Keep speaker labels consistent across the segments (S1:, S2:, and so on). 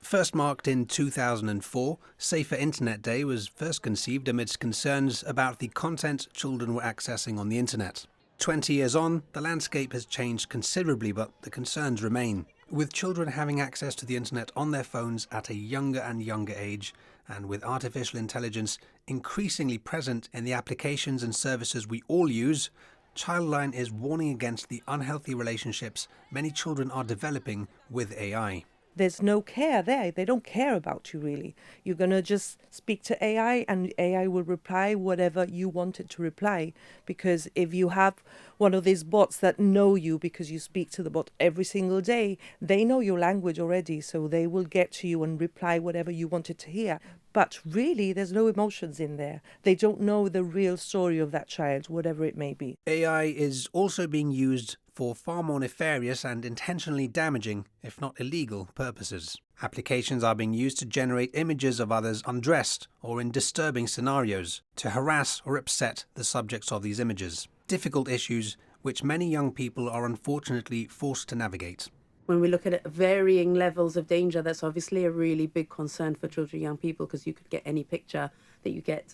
S1: First marked in 2004, Safer Internet Day was first conceived amidst concerns about the content children were accessing on the internet. 20 years on, the landscape has changed considerably, but the concerns remain. With children having access to the internet on their phones at a younger and younger age, and with artificial intelligence increasingly present in the applications and services we all use, Childline is warning against the unhealthy relationships many children are developing with AI.
S2: There's no care there. They don't care about you, really. You're going to just speak to AI and AI will reply whatever you want it to reply. Because if you have one of these bots that know you because you speak to the bot every single day, they know your language already. So they will get to you and reply whatever you wanted to hear. But really, there's no emotions in there. They don't know the real story of that child, whatever it may be.
S1: AI is also being used for far more nefarious and intentionally damaging, if not illegal, purposes. Applications are being used to generate images of others undressed or in disturbing scenarios, to harass or upset the subjects of these images. Difficult issues which many young people are unfortunately forced to navigate.
S3: When we look at it, varying levels of danger, that's obviously a really big concern for children and young people, because you could get any picture that you get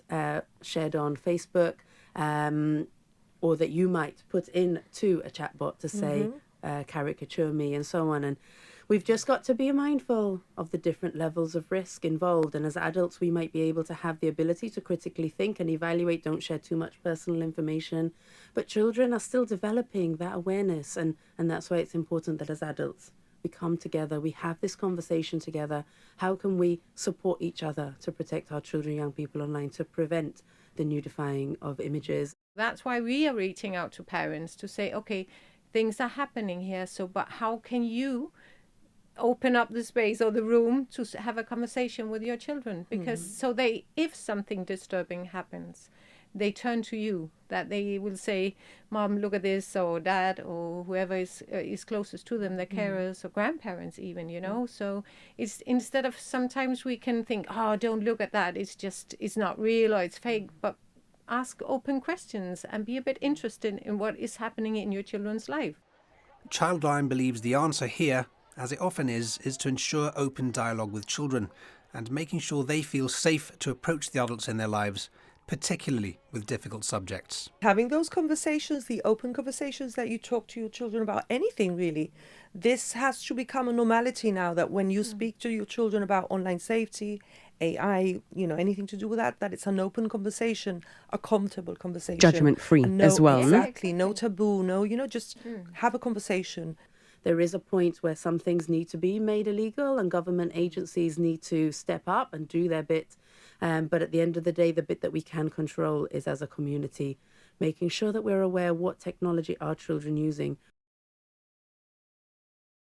S3: shared on Facebook, or that you might put into a chatbot to say, caricature me and so on. And we've just got to be mindful of the different levels of risk involved. And as adults, we might be able to have the ability to critically think and evaluate, don't share too much personal information. But children are still developing that awareness. And that's why it's important that as adults, we come together, we have this conversation together. How can we support each other to protect our children and young people online, to prevent the nudifying of images?
S4: That's why we are reaching out to parents to say, okay, things are happening here, but how can you open up the space or the room to have a conversation with your children? Because if something disturbing happens, they turn to you, that they will say, Mom, look at this, or Dad, or whoever is closest to them, their carers or grandparents even, So it's, instead of, sometimes we can think, oh, don't look at that, it's not real or it's fake, but ask open questions and be a bit interested in what is happening in your children's life.
S1: Childline believes the answer here, as it often is to ensure open dialogue with children and making sure they feel safe to approach the adults in their lives, particularly with difficult subjects.
S2: Having those conversations, the open conversations that you talk to your children about anything really, this has to become a normality now, that when you speak to your children about online safety, AI, anything to do with that it's an open conversation, a comfortable conversation.
S5: Judgment-free as well.
S2: Exactly, no taboo, just have a conversation.
S3: There is a point where some things need to be made illegal and government agencies need to step up and do their bit. But at the end of the day, the bit that we can control is as a community, making sure that we're aware what technology our children are using,